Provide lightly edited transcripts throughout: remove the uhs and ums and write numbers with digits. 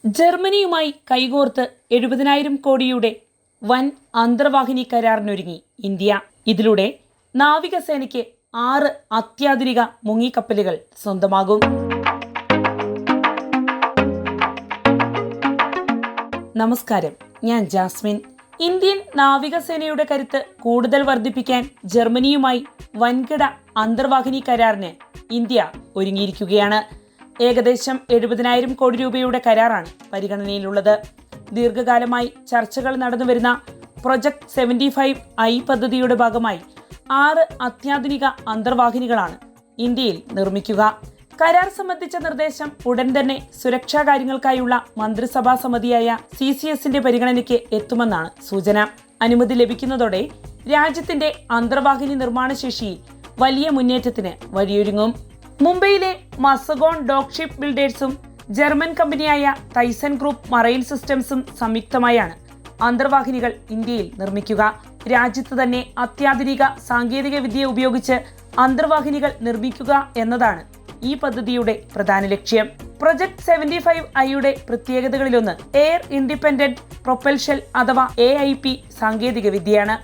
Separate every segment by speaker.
Speaker 1: ജർമ്മനിയുമായി കൈകോർത്ത് 70,000 കോടിയുടെ വൻ അന്തർവാഹിനി കരാറിനൊരുങ്ങി ഇന്ത്യ. ഇതിലൂടെ നാവികസേനയ്ക്ക് 6 അത്യാധുനിക മുങ്ങിക്കപ്പലുകൾ സ്വന്തമാകും. നമസ്കാരം, ഞാൻ ജാസ്മിൻ. ഇന്ത്യൻ നാവികസേനയുടെ കരുത്ത് കൂടുതൽ വർദ്ധിപ്പിക്കാൻ ജർമ്മനിയുമായി വൻകിട അന്തർവാഹിനി കരാറിന് ഇന്ത്യ ഒരുങ്ങിയിരിക്കുകയാണ്. ഏകദേശം 70,000 കോടി രൂപയുടെ കരാറാണ് പരിഗണനയിലുള്ളത്. ദീർഘകാലമായി ചർച്ചകൾ നടന്നുവരുന്ന പ്രൊജക്ട് 75I പദ്ധതിയുടെ ഭാഗമായി 6 അത്യാധുനിക അന്തർവാഹിനികളാണ് ഇന്ത്യയിൽ നിർമ്മിക്കുക. കരാർ സംബന്ധിച്ച നിർദ്ദേശം ഉടൻ തന്നെ സുരക്ഷാ കാര്യങ്ങൾക്കായുള്ള മന്ത്രിസഭാ സമിതിയായ CCSന്റെ പരിഗണനയ്ക്ക് എത്തുമെന്നാണ് സൂചന. അനുമതി ലഭിക്കുന്നതോടെ രാജ്യത്തിന്റെ അന്തർവാഹിനി നിർമ്മാണ ശേഷിയിൽ വലിയ മുന്നേറ്റത്തിന് വഴിയൊരുങ്ങും. മുംബൈയിലെ മസഗോൺ ഡോക്ക് ഷിപ്പ് ബിൽഡേഴ്സും ജർമ്മൻ കമ്പനിയായ തൈസൺ ഗ്രൂപ്പ് മറൈൻ സിസ്റ്റംസും സംയുക്തമായാണ് അന്തർവാഹിനികൾ ഇന്ത്യയിൽ നിർമ്മിക്കുക. രാജ്യത്ത് തന്നെ അത്യാധുനിക സാങ്കേതിക വിദ്യ ഉപയോഗിച്ച് അന്തർവാഹിനികൾ നിർമ്മിക്കുക എന്നതാണ് ഈ പദ്ധതിയുടെ പ്രധാന ലക്ഷ്യം. പ്രൊജക്ട് 75Iയുടെ പ്രത്യേകതകളിലൊന്ന് എയർ ഇൻഡിപെൻഡന്റ് പ്രൊപ്പൽഷൻ അഥവാ AIP സാങ്കേതിക വിദ്യയാണ്.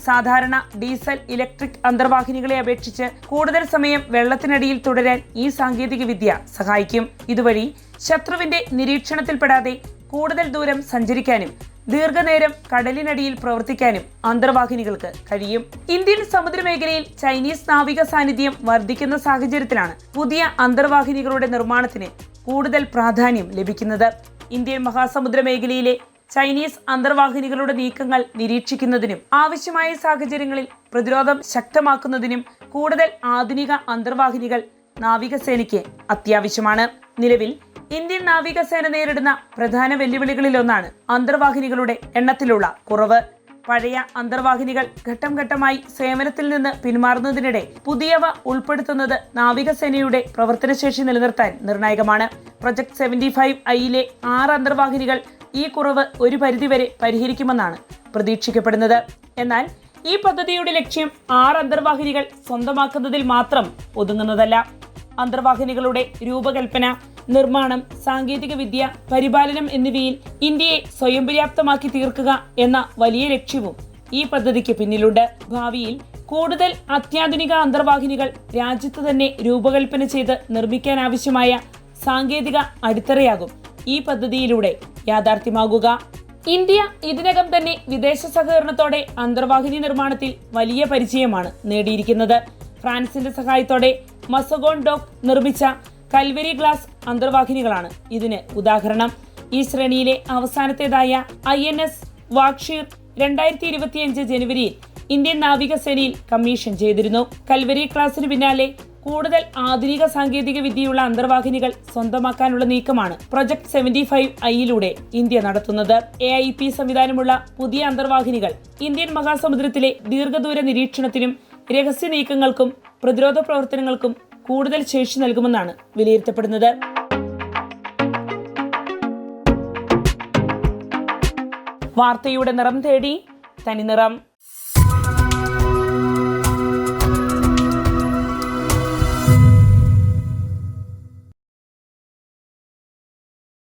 Speaker 1: സാധാരണ ഡീസൽ ഇലക്ട്രിക് അന്തർവാഹിനികളെ അപേക്ഷിച്ച് കൂടുതൽ സമയം വെള്ളത്തിനടിയിൽ തുടരാൻ ഈ സാങ്കേതിക വിദ്യ സഹായിക്കും. ഇതുവഴി ശത്രുവിന്റെ നിരീക്ഷണത്തിൽപ്പെടാതെ കൂടുതൽ ദൂരം സഞ്ചരിക്കാനും ദീർഘനേരം കടലിനടിയിൽ പ്രവർത്തിക്കാനും അന്തർവാഹിനികൾക്ക് കഴിയും. ഇന്ത്യൻ സമുദ്രമേഖലയിൽ ചൈനീസ് നാവിക സാന്നിധ്യം വർദ്ധിക്കുന്ന സാഹചര്യത്തിലാണ് പുതിയ അന്തർവാഹിനികളുടെ നിർമ്മാണത്തിന് കൂടുതൽ പ്രാധാന്യം ലഭിക്കുന്നത്. ഇന്ത്യൻ മഹാസമുദ്ര മേഖലയിലെ ചൈനീസ് അന്തർവാഹിനികളുടെ നീക്കങ്ങൾ നിരീക്ഷിക്കുന്നതിനും ആവശ്യമായ സാഹചര്യങ്ങളിൽ പ്രതിരോധം ശക്തമാക്കുന്നതിനും കൂടുതൽ ആധുനിക അന്തർവാഹിനികൾ നാവികസേനയ്ക്ക് അത്യാവശ്യമാണ്. നിലവിൽ ഇന്ത്യൻ നാവികസേന നേരിടുന്ന പ്രധാന വെല്ലുവിളികളിലൊന്നാണ് അന്തർവാഹിനികളുടെ എണ്ണത്തിലുള്ള കുറവ്. പഴയ അന്തർവാഹിനികൾ ഘട്ടം ഘട്ടമായി സേവനത്തിൽ നിന്ന് പിന്മാറുന്നതിനിടെ പുതിയവ ഉൾപ്പെടുത്തുന്നത് നാവികസേനയുടെ പ്രവർത്തനശേഷി നിലനിർത്താൻ നിർണായകമാണ്. പ്രൊജക്ട് 75Iലെ 6 അന്തർവാഹിനികൾ ഈ കുറവ് ഒരു പരിധിവരെ പരിഹരിക്കുമെന്നാണ് പ്രതീക്ഷിക്കപ്പെടുന്നത്. എന്നാൽ ഈ പദ്ധതിയുടെ ലക്ഷ്യം 6 അന്തർവാഹിനികൾ സ്വന്തമാക്കുന്നതിൽ മാത്രം ഒതുങ്ങുന്നതല്ല. അന്തർവാഹിനികളുടെ രൂപകൽപ്പന, നിർമ്മാണം, സാങ്കേതിക വിദ്യ, പരിപാലനം എന്നിവയിൽ ഇന്ത്യയെ സ്വയം പര്യാപ്തമാക്കി തീർക്കുക എന്ന വലിയ ലക്ഷ്യവും ഈ പദ്ധതിക്ക് പിന്നിലുണ്ട്. ഭാവിയിൽ കൂടുതൽ അത്യാധുനിക അന്തർവാഹിനികൾ രാജ്യത്ത് തന്നെ രൂപകൽപ്പന ചെയ്ത് നിർമ്മിക്കാനാവശ്യമായ സാങ്കേതിക അടിത്തറയാകും ഈ പദ്ധതിയിലൂടെ യാഥാർത്ഥ്യമാകുക. ഇന്ത്യ ഇതിനകം തന്നെ വിദേശ സഹകരണത്തോടെ അന്തർവാഹിനി നിർമ്മാണത്തിൽ വലിയ പരിചയമാണ് നേടിയിരിക്കുന്നത്. ഫ്രാൻസിന്റെ സഹായത്തോടെ മസഗോൺ ഡോക്ക് നിർമ്മിച്ച കൽവരി ഗ്ലാസ് അന്തർവാഹിനികളാണ് ഇതിന് ഉദാഹരണം. ഈ ശ്രേണിയിലെ അവസാനത്തേതായ INS വാഗ്ഷീർ 2025 ജനുവരിയിൽ ഇന്ത്യൻ നാവികസേനയിൽ കമ്മീഷൻ ചെയ്തിരുന്നു. കൽവരി ക്ലാസിന് പിന്നാലെ കൂടുതൽ ആധുനിക സാങ്കേതിക വിദ്യയുള്ള അന്തർവാഹിനികൾ സ്വന്തമാക്കാനുള്ള നീക്കമാണ് പ്രൊജക്ട് 75Iയിലൂടെ ഇന്ത്യ നടത്തുന്നത്. AIP സംവിധാനമുള്ള പുതിയ അന്തർവാഹിനികൾ ഇന്ത്യൻ മഹാസമുദ്രത്തിലെ ദീർഘദൂര നിരീക്ഷണത്തിനും രഹസ്യ നീക്കങ്ങൾക്കും പ്രതിരോധ പ്രവർത്തനങ്ങൾക്കും കൂടുതൽ ശേഷി നൽകുമെന്നാണ് വിലയിരുത്തപ്പെടുന്നത്. വാർത്തയുടെ നിറം തേടി തനിനിറം.